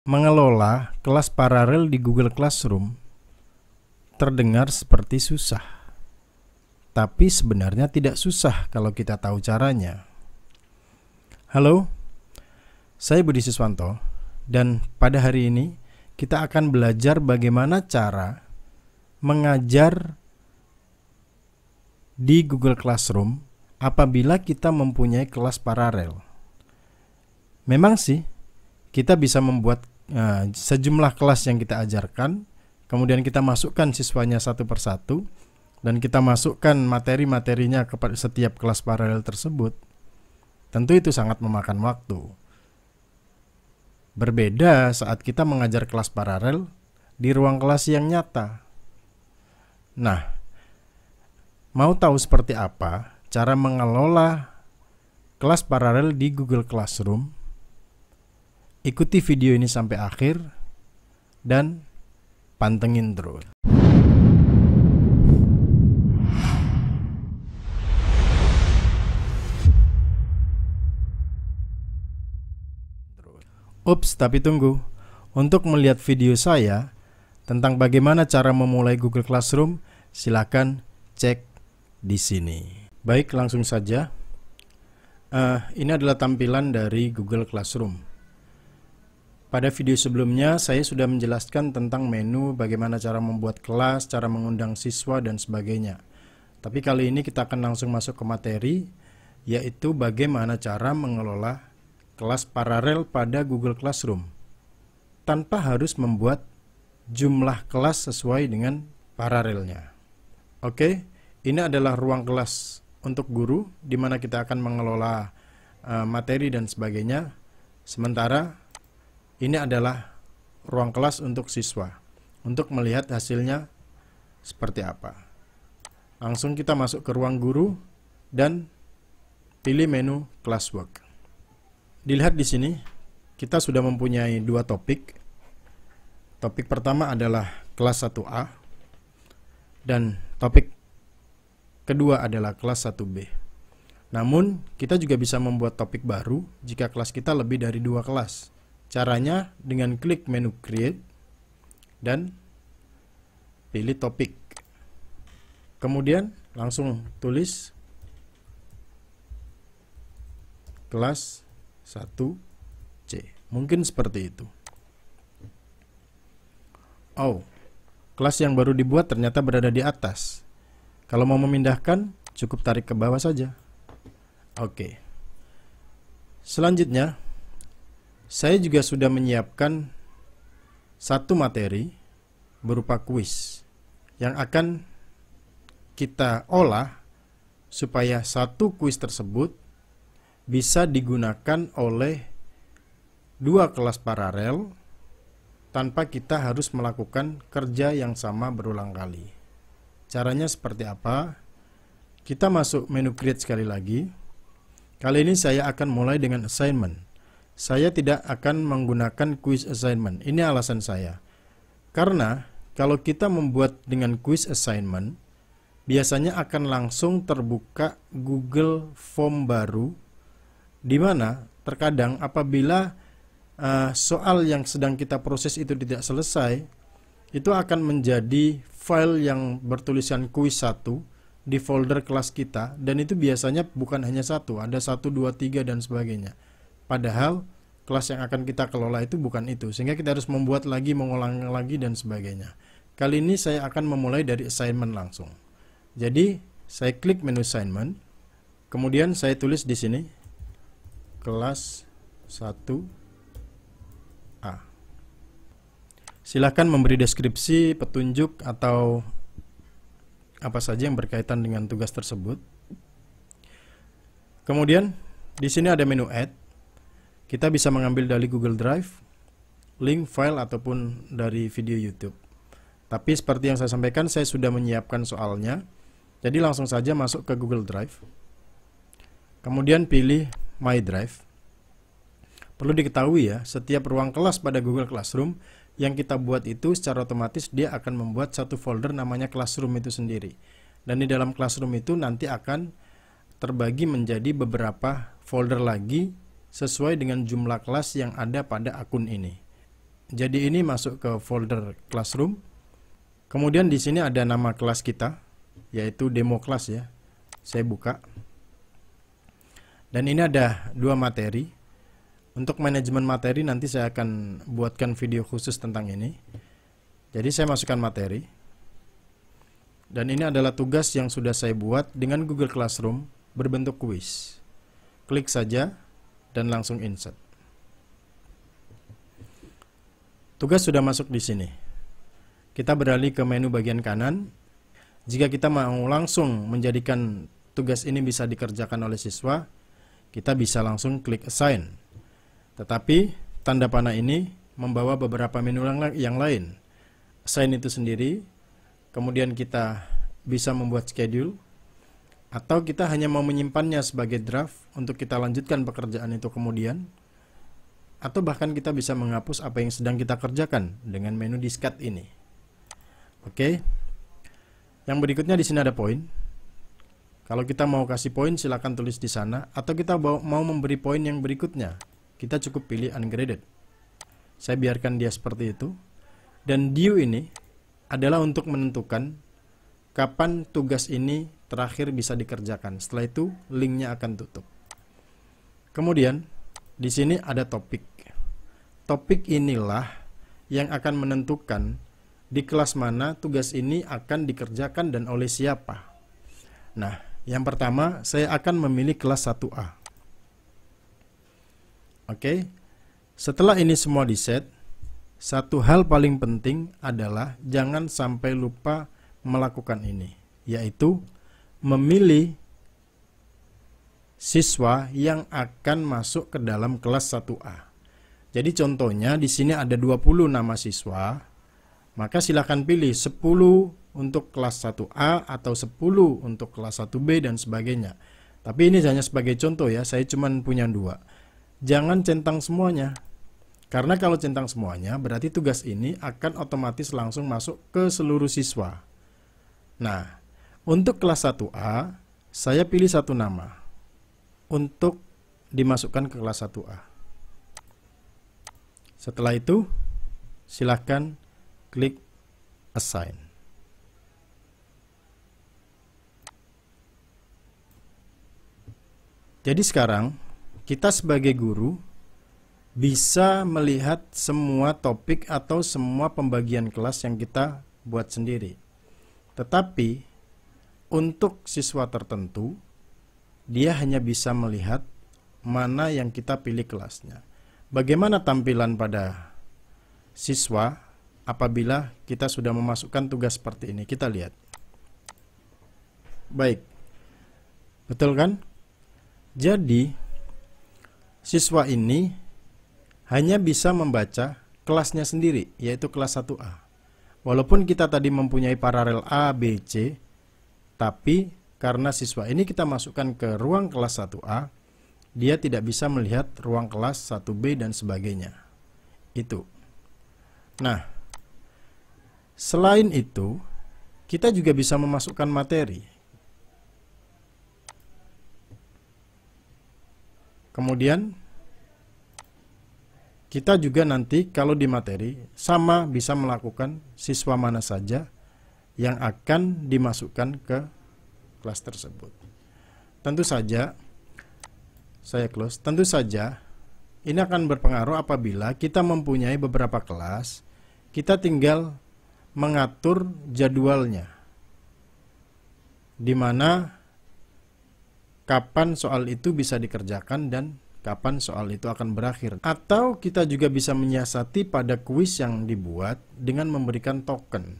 Mengelola kelas paralel di Google Classroom terdengar seperti susah, tapi sebenarnya tidak susah kalau kita tahu caranya. Halo, saya Budi Siswanto, dan pada hari ini kita akan belajar bagaimana cara mengajar di Google Classroom apabila kita mempunyai kelas paralel. Memang sih, kita bisa membuat sejumlah kelas yang kita ajarkan, kemudian kita masukkan siswanya satu persatu, dan kita masukkan materi-materinya kepada setiap kelas paralel tersebut. Tentu itu sangat memakan waktu. Berbeda saat kita mengajar kelas paralel di ruang kelas yang nyata. Nah, mau tahu seperti apa cara mengelola kelas paralel di Google Classroom? Ikuti video ini sampai akhir dan pantengin terus. Ups, tapi tunggu. Untuk melihat video saya tentang bagaimana cara memulai Google Classroom, silakan cek di sini. Baik, langsung saja. Ini adalah tampilan dari Google Classroom. Pada video sebelumnya, saya sudah menjelaskan tentang menu, bagaimana cara membuat kelas, cara mengundang siswa, dan sebagainya. Tapi kali ini kita akan langsung masuk ke materi, yaitu bagaimana cara mengelola kelas paralel pada Google Classroom, tanpa harus membuat jumlah kelas sesuai dengan paralelnya. Oke, ini adalah ruang kelas untuk guru, di mana kita akan mengelola materi dan sebagainya. Sementara ini adalah ruang kelas untuk siswa, untuk melihat hasilnya seperti apa. Langsung kita masuk ke ruang guru dan pilih menu classwork. Dilihat di sini, kita sudah mempunyai dua topik. Topik pertama adalah kelas 1A dan topik kedua adalah kelas 1B. Namun, kita juga bisa membuat topik baru jika kelas kita lebih dari dua kelas. Caranya dengan klik menu create dan pilih topik. Kemudian langsung tulis kelas 1C. Mungkin seperti itu. Oh, kelas yang baru dibuat ternyata berada di atas. Kalau mau memindahkan, cukup tarik ke bawah saja. Oke. Selanjutnya, saya juga sudah menyiapkan satu materi berupa kuis yang akan kita olah supaya satu kuis tersebut bisa digunakan oleh dua kelas paralel tanpa kita harus melakukan kerja yang sama berulang kali. Caranya seperti apa? Kita masuk menu create sekali lagi. Kali ini saya akan mulai dengan assignment. Saya tidak akan menggunakan quiz assignment. Ini alasan saya. Karena kalau kita membuat dengan quiz assignment, biasanya akan langsung terbuka Google Form baru, di mana terkadang apabila soal yang sedang kita proses itu tidak selesai, itu akan menjadi file yang bertulisan quiz 1 di folder kelas kita, dan itu biasanya bukan hanya satu, ada 1, 2, 3 dan sebagainya. Padahal kelas yang akan kita kelola itu bukan itu, sehingga kita harus membuat lagi, mengulang lagi dan sebagainya. Kali ini saya akan memulai dari assignment langsung. Jadi saya klik menu assignment, kemudian saya tulis di sini kelas 1A. Silakan memberi deskripsi, petunjuk atau apa saja yang berkaitan dengan tugas tersebut. Kemudian di sini ada menu add. Kita bisa mengambil dari Google Drive, link file ataupun dari video YouTube. Tapi seperti yang saya sampaikan, saya sudah menyiapkan soalnya. Jadi langsung saja masuk ke Google Drive. Kemudian pilih My Drive. Perlu diketahui ya, setiap ruang kelas pada Google Classroom yang kita buat itu secara otomatis dia akan membuat satu folder namanya Classroom itu sendiri. Dan di dalam Classroom itu nanti akan terbagi menjadi beberapa folder lagi sesuai dengan jumlah kelas yang ada pada akun ini. Jadi ini masuk ke folder Classroom. Kemudian di sini ada nama kelas kita, yaitu demo kelas ya. Saya buka. Dan ini ada 2 materi. Untuk manajemen materi nanti saya akan buatkan video khusus tentang ini. Jadi saya masukkan materi. Dan ini adalah tugas yang sudah saya buat dengan Google Classroom berbentuk kuis. Klik saja dan langsung insert. Tugas sudah masuk di sini. Kita beralih ke menu bagian kanan. Jika kita mau langsung menjadikan tugas ini bisa dikerjakan oleh siswa, kita bisa langsung klik assign. Tetapi tanda panah ini membawa beberapa menu yang lain. Assign itu sendiri, kemudian kita bisa membuat schedule, atau kita hanya mau menyimpannya sebagai draft untuk kita lanjutkan pekerjaan itu kemudian, atau bahkan kita bisa menghapus apa yang sedang kita kerjakan dengan menu discard ini. Oke. Yang berikutnya di sini ada poin. Kalau kita mau kasih poin silakan tulis di sana, atau kita mau memberi poin yang berikutnya, kita cukup pilih ungraded. Saya biarkan dia seperti itu. Dan due ini adalah untuk menentukan kapan tugas ini terakhir bisa dikerjakan. Setelah itu linknya akan tutup. Kemudian di sini ada topik. Topik inilah yang akan menentukan di kelas mana tugas ini akan dikerjakan dan oleh siapa. Nah, yang pertama saya akan memilih kelas 1A. Oke. Setelah ini semua di-set, satu hal paling penting adalah jangan sampai lupa melakukan ini, yaitu memilih siswa yang akan masuk ke dalam kelas 1A. Jadi contohnya di sini ada 20 nama siswa, maka silakan pilih 10 untuk kelas 1A atau 10 untuk kelas 1B dan sebagainya. Tapi ini hanya sebagai contoh ya, saya cuma punya 2. Jangan centang semuanya. Karena kalau centang semuanya, berarti tugas ini akan otomatis langsung masuk ke seluruh siswa. Nah, untuk kelas 1A, saya pilih satu nama untuk dimasukkan ke kelas 1A. Setelah itu, silakan klik assign. Jadi sekarang, kita sebagai guru bisa melihat semua topik atau semua pembagian kelas yang kita buat sendiri. Tetapi untuk siswa tertentu, dia hanya bisa melihat mana yang kita pilih kelasnya. Bagaimana tampilan pada siswa apabila kita sudah memasukkan tugas seperti ini? Kita lihat. Baik. Betul kan? Jadi siswa ini hanya bisa membaca kelasnya sendiri, yaitu kelas 1A. Walaupun kita tadi mempunyai paralel A, B, C, tapi karena siswa ini kita masukkan ke ruang kelas 1A, dia tidak bisa melihat ruang kelas 1B dan sebagainya. Itu. Nah, selain itu, kita juga bisa memasukkan materi. Kemudian kita juga nanti kalau di materi sama bisa melakukan siswa mana saja yang akan dimasukkan ke kelas tersebut. Tentu saja, saya close, tentu saja ini akan berpengaruh apabila kita mempunyai beberapa kelas, kita tinggal mengatur jadwalnya. Di mana kapan soal itu bisa dikerjakan dan kapan soal itu akan berakhir. Atau kita juga bisa menyiasati pada kuis yang dibuat dengan memberikan token.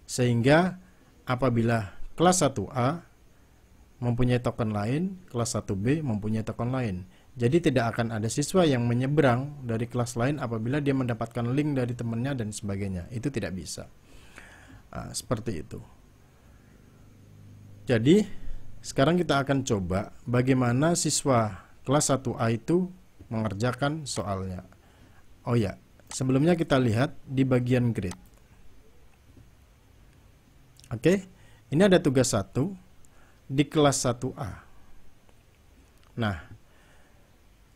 Sehingga apabila kelas 1A mempunyai token lain, kelas 1B mempunyai token lain. Jadi tidak akan ada siswa yang menyeberang dari kelas lain apabila dia mendapatkan link dari temannya dan sebagainya. Itu tidak bisa. Seperti itu. Jadi sekarang kita akan coba bagaimana siswa kelas 1A itu mengerjakan soalnya. Oh ya, sebelumnya kita lihat di bagian grade. Oke, ini ada tugas 1 di kelas 1A. Nah,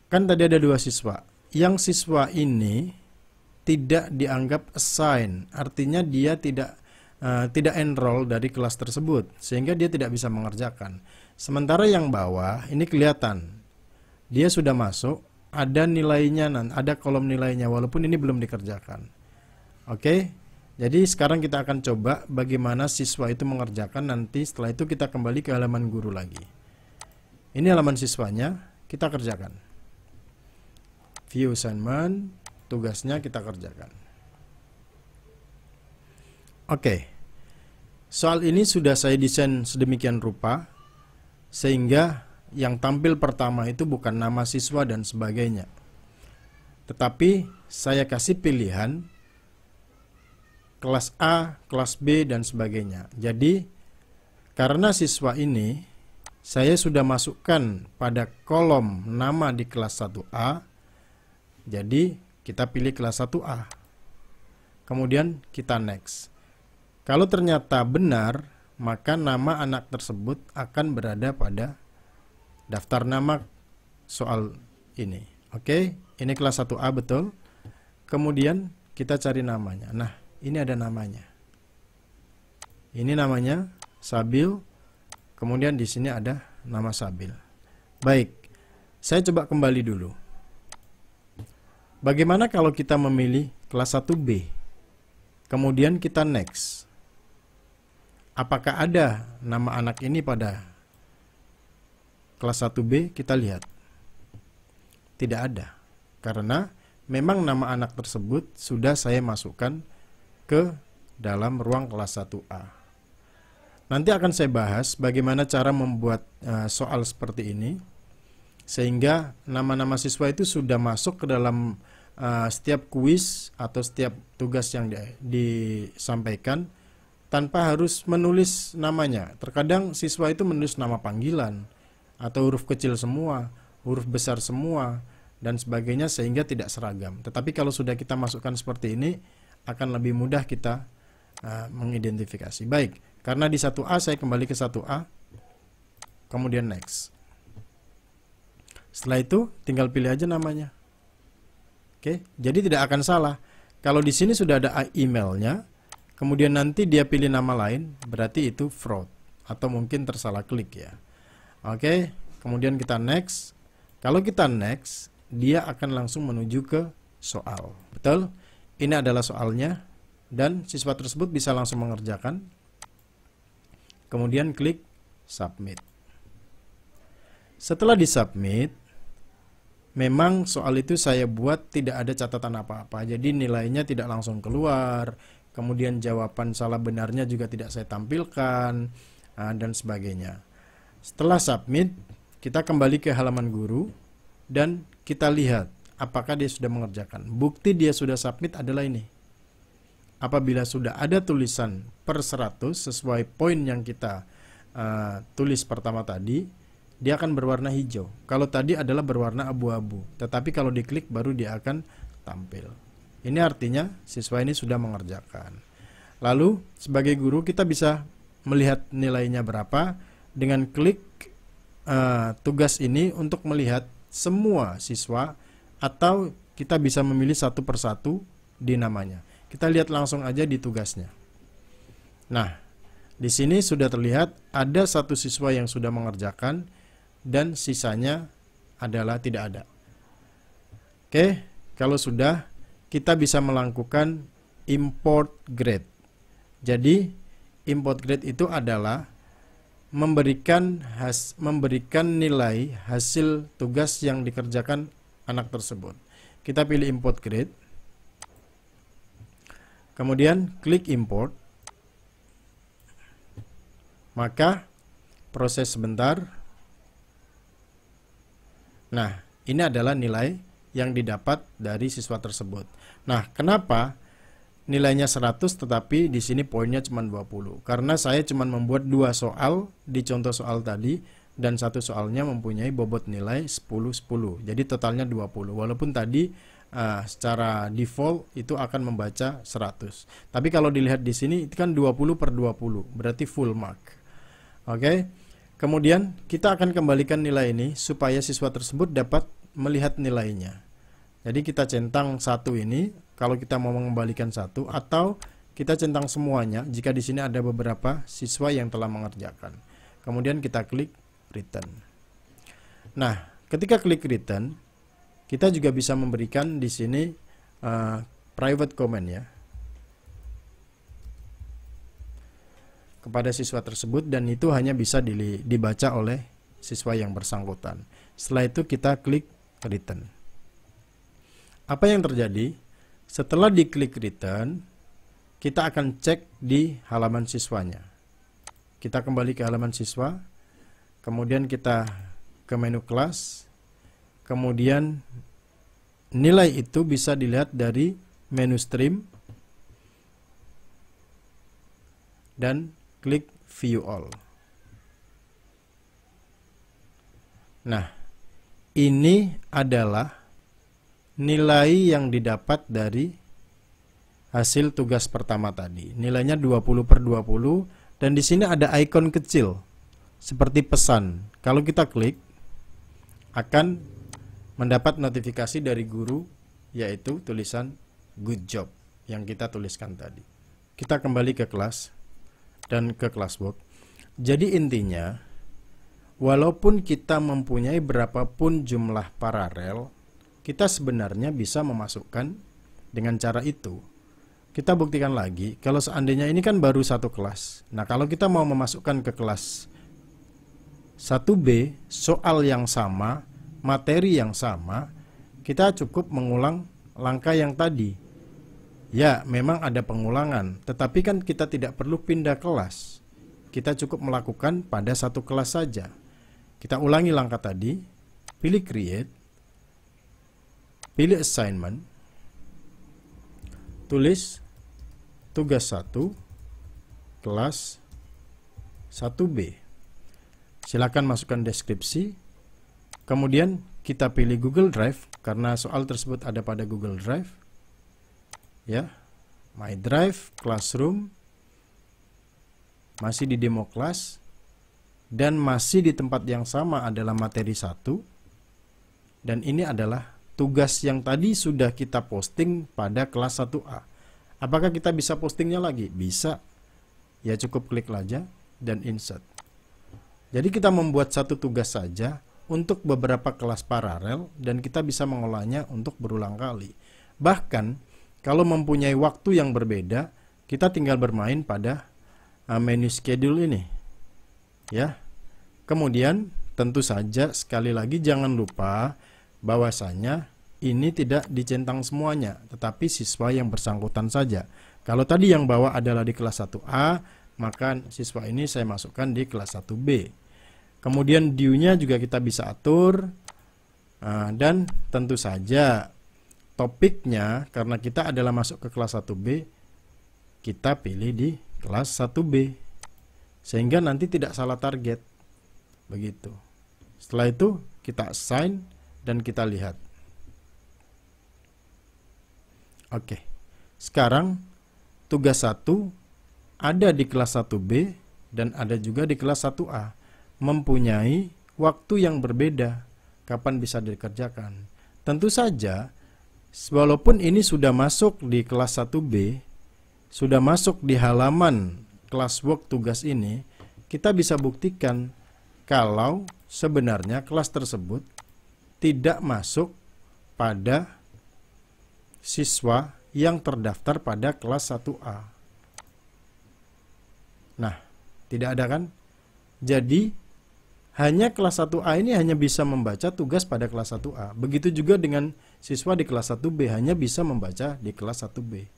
kan tadi ada 2 siswa. Yang siswa ini tidak dianggap assign, artinya dia tidak enroll dari kelas tersebut, sehingga dia tidak bisa mengerjakan. Sementara yang bawah ini kelihatan dia sudah masuk, ada nilainya, ada kolom nilainya, walaupun ini belum dikerjakan. Oke, jadi sekarang kita akan coba bagaimana siswa itu mengerjakan. Nanti setelah itu kita kembali ke halaman guru lagi. Ini halaman siswanya, kita kerjakan. View assignment, tugasnya kita kerjakan. Oke, soal ini sudah saya desain sedemikian rupa sehingga yang tampil pertama itu bukan nama siswa dan sebagainya, tetapi saya kasih pilihan kelas A, kelas B, dan sebagainya. Jadi karena siswa ini saya sudah masukkan pada kolom nama di kelas 1A, jadi kita pilih kelas 1A, kemudian kita next. Kalau ternyata benar, maka nama anak tersebut akan berada pada daftar nama soal ini. Oke, ini kelas 1A betul. Kemudian kita cari namanya. Nah, ini ada namanya. Ini namanya Sabil. Kemudian di sini ada nama Sabil. Baik, saya coba kembali dulu. Bagaimana kalau kita memilih kelas 1B? Kemudian kita next. Apakah ada nama anak ini pada kelas 1B? Kita lihat. Tidak ada. Karena memang nama anak tersebut sudah saya masukkan ke dalam ruang kelas 1A. Nanti akan saya bahas bagaimana cara membuat soal seperti ini, sehingga nama-nama siswa itu sudah masuk ke dalam setiap kuis atau setiap tugas yang disampaikan tanpa harus menulis namanya. Terkadang siswa itu menulis nama panggilan atau huruf kecil semua, huruf besar semua, dan sebagainya, sehingga tidak seragam. Tetapi kalau sudah kita masukkan seperti ini, akan lebih mudah kita mengidentifikasi. Baik, karena di 1A saya kembali ke 1A, kemudian next. Setelah itu tinggal pilih aja namanya. Oke, jadi tidak akan salah. Kalau di sini sudah ada emailnya, kemudian nanti dia pilih nama lain, berarti itu fraud atau mungkin tersalah klik ya. Oke, kemudian kita next. Kalau kita next, dia akan langsung menuju ke soal. Betul? Ini adalah soalnya dan siswa tersebut bisa langsung mengerjakan. Kemudian klik submit. Setelah disubmit, memang soal itu saya buat tidak ada catatan apa-apa. Jadi nilainya tidak langsung keluar. Kemudian jawaban salah benarnya juga tidak saya tampilkan, dan sebagainya. Setelah submit, kita kembali ke halaman guru dan kita lihat apakah dia sudah mengerjakan. Bukti dia sudah submit adalah ini. Apabila sudah ada tulisan per 100 sesuai poin yang kita tulis pertama tadi, dia akan berwarna hijau. Kalau tadi adalah berwarna abu-abu, tetapi kalau diklik baru dia akan tampil. Ini artinya siswa ini sudah mengerjakan. Lalu sebagai guru kita bisa melihat nilainya berapa dengan klik tugas ini untuk melihat semua siswa, atau kita bisa memilih satu persatu di namanya. Kita lihat langsung aja di tugasnya. Nah, di sini sudah terlihat ada satu siswa yang sudah mengerjakan dan sisanya adalah tidak ada. Oke, kalau sudah, kita bisa melakukan import grade. Jadi import grade itu adalah memberikan nilai hasil tugas yang dikerjakan anak tersebut. Kita pilih import grade, kemudian klik import. Maka proses sebentar. Nah, ini adalah nilai yang didapat dari siswa tersebut. Nah, kenapa nilainya 100 tetapi di sini poinnya cuma 20? Karena saya cuma membuat 2 soal di contoh soal tadi, dan satu soalnya mempunyai bobot nilai 10-10. Jadi totalnya 20. Walaupun tadi secara default itu akan membaca 100. Tapi kalau dilihat di sini itu kan 20 per 20, berarti full mark. Oke. Kemudian kita akan kembalikan nilai ini supaya siswa tersebut dapat melihat nilainya. Jadi kita centang satu ini kalau kita mau mengembalikan satu, atau kita centang semuanya jika di sini ada beberapa siswa yang telah mengerjakan. Kemudian kita klik return. Nah, ketika klik return, kita juga bisa memberikan di sini private comment ya kepada siswa tersebut, dan itu hanya bisa dibaca oleh siswa yang bersangkutan. Setelah itu kita klik return. Apa yang terjadi? Setelah diklik return, kita akan cek di halaman siswanya. Kita kembali ke halaman siswa, kemudian kita ke menu kelas, kemudian nilai itu bisa dilihat dari menu stream, dan klik view all. Nah, ini adalah nilai yang didapat dari hasil tugas pertama tadi. Nilainya 20/20, dan di sini ada ikon kecil seperti pesan. Kalau kita klik, akan mendapat notifikasi dari guru, yaitu tulisan good job yang kita tuliskan tadi. Kita kembali ke kelas dan ke classwork. Jadi intinya, walaupun kita mempunyai berapapun jumlah paralel, kita sebenarnya bisa memasukkan dengan cara itu. Kita buktikan lagi, kalau seandainya ini kan baru satu kelas. Nah, kalau kita mau memasukkan ke kelas 1B, soal yang sama, materi yang sama, kita cukup mengulang langkah yang tadi. Ya, memang ada pengulangan, tetapi kan kita tidak perlu pindah kelas. Kita cukup melakukan pada satu kelas saja. Kita ulangi langkah tadi, pilih create, pilih assignment, tulis tugas 1 kelas 1B. Silakan masukkan deskripsi. Kemudian kita pilih Google Drive karena soal tersebut ada pada Google Drive. Ya, My Drive, Classroom, masih di demo kelas, dan masih di tempat yang sama adalah materi 1. Dan ini adalah tugas yang tadi sudah kita posting pada kelas 1A. Apakah kita bisa postingnya lagi? Bisa. Ya, cukup klik aja dan insert. Jadi kita membuat satu tugas saja untuk beberapa kelas paralel, dan kita bisa mengolahnya untuk berulang kali. Bahkan kalau mempunyai waktu yang berbeda, kita tinggal bermain pada menu schedule ini. Ya. Kemudian tentu saja sekali lagi jangan lupa bahwasanya ini tidak dicentang semuanya, tetapi siswa yang bersangkutan saja. Kalau tadi yang bawa adalah di kelas 1A, maka siswa ini saya masukkan di kelas 1B. Kemudian due-nya juga kita bisa atur, dan tentu saja topiknya, karena kita adalah masuk ke kelas 1B, kita pilih di kelas 1B, sehingga nanti tidak salah target. Begitu. Setelah itu kita assign dan kita lihat. Oke, sekarang tugas 1 ada di kelas 1B dan ada juga di kelas 1A, mempunyai waktu yang berbeda kapan bisa dikerjakan. Tentu saja, walaupun ini sudah masuk di kelas 1B, sudah masuk di halaman classwork tugas ini, kita bisa buktikan kalau sebenarnya kelas tersebut tidak masuk pada siswa yang terdaftar pada kelas 1A. Nah, tidak ada kan? Jadi, hanya kelas 1A ini hanya bisa membaca tugas pada kelas 1A. Begitu juga dengan siswa di kelas 1B hanya bisa membaca di kelas 1B.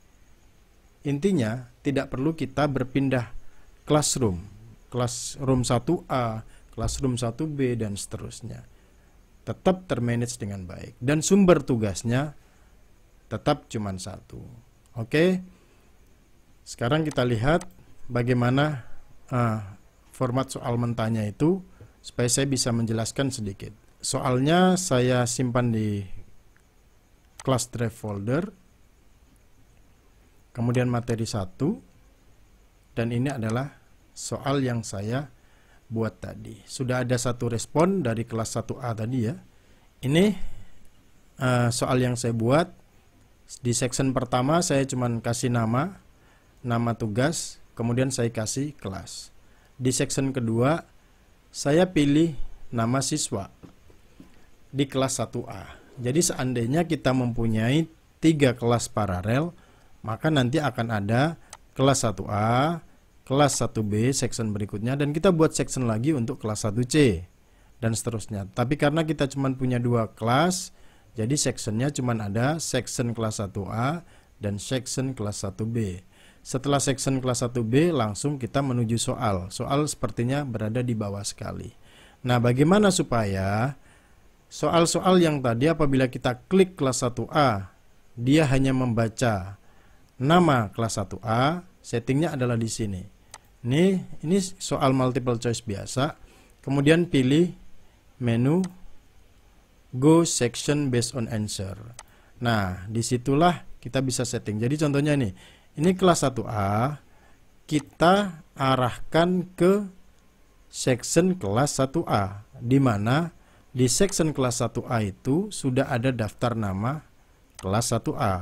Intinya, tidak perlu kita berpindah classroom. Classroom 1A, classroom 1B, dan seterusnya. Tetap termanage dengan baik. Dan sumber tugasnya tetap cuma satu. Oke. Sekarang kita lihat bagaimana format soal mentahnya itu, supaya saya bisa menjelaskan sedikit. Soalnya saya simpan di class drive folder, kemudian materi 1, dan ini adalah soal yang saya buat tadi. Sudah ada satu respon dari kelas 1A tadi ya. Ini soal yang saya buat. Di section pertama saya cuman kasih nama tugas, kemudian saya kasih kelas. Di section kedua saya pilih nama siswa di kelas 1A. Jadi seandainya kita mempunyai 3 kelas paralel, maka nanti akan ada kelas 1A, kelas 1B, section berikutnya, dan kita buat section lagi untuk kelas 1C dan seterusnya. Tapi karena kita cuma punya 2 kelas, jadi sectionnya cuma ada section kelas 1A dan section kelas 1B. Setelah section kelas 1B langsung kita menuju soal. Soal sepertinya berada di bawah sekali. Nah, bagaimana supaya soal-soal yang tadi apabila kita klik kelas 1A, dia hanya membaca nama kelas 1A, settingnya adalah di sini. Ini soal multiple choice biasa. Kemudian pilih menu Go section based on answer. Nah, disitulah kita bisa setting. Jadi contohnya nih, ini kelas 1A, kita arahkan ke section kelas 1A, di mana di section kelas 1A itu sudah ada daftar nama kelas 1A.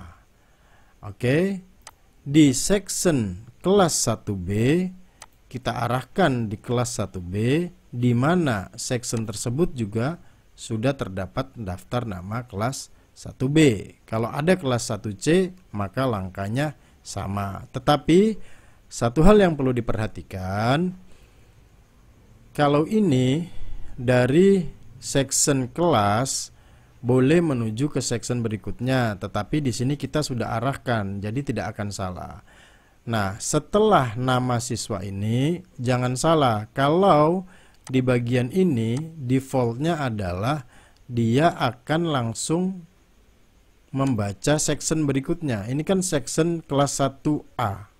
Oke, di section kelas 1B, kita arahkan di kelas 1B, di mana section tersebut juga sudah terdapat daftar nama kelas 1B. Kalau ada kelas 1C, maka langkahnya sama. Tetapi satu hal yang perlu diperhatikan, kalau ini dari section kelas boleh menuju ke section berikutnya, tetapi di sini kita sudah arahkan, jadi tidak akan salah. Nah, setelah nama siswa ini jangan salah, kalau di bagian ini defaultnya adalah dia akan langsung membaca section berikutnya. Ini kan section kelas 1A.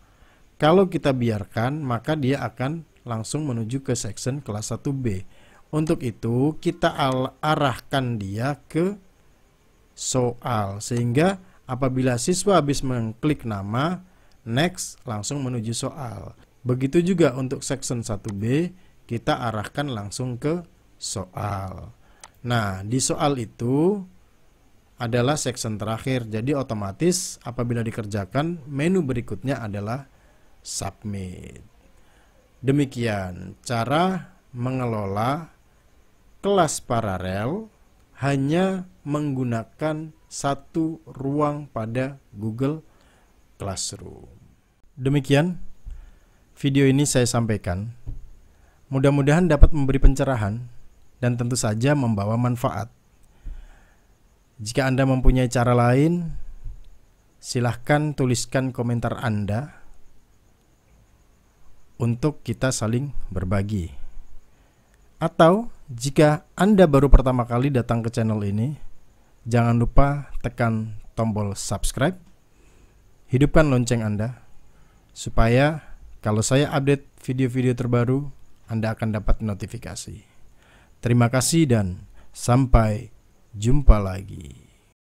Kalau kita biarkan, maka dia akan langsung menuju ke section kelas 1B. Untuk itu kita arahkan dia ke soal, sehingga apabila siswa habis mengklik nama, next, langsung menuju soal. Begitu juga untuk section 1B, kita arahkan langsung ke soal. Nah, di soal itu adalah section terakhir. Jadi otomatis apabila dikerjakan, menu berikutnya adalah submit. Demikian cara mengelola kelas paralel hanya menggunakan satu ruang pada Google Classroom. Demikian video ini saya sampaikan. Mudah-mudahan dapat memberi pencerahan dan tentu saja membawa manfaat. Jika Anda mempunyai cara lain, silahkan tuliskan komentar Anda untuk kita saling berbagi. Atau jika Anda baru pertama kali datang ke channel ini, jangan lupa tekan tombol subscribe, hidupkan lonceng Anda, supaya kalau saya update video-video terbaru, Anda akan dapat notifikasi. Terima kasih dan sampai jumpa lagi.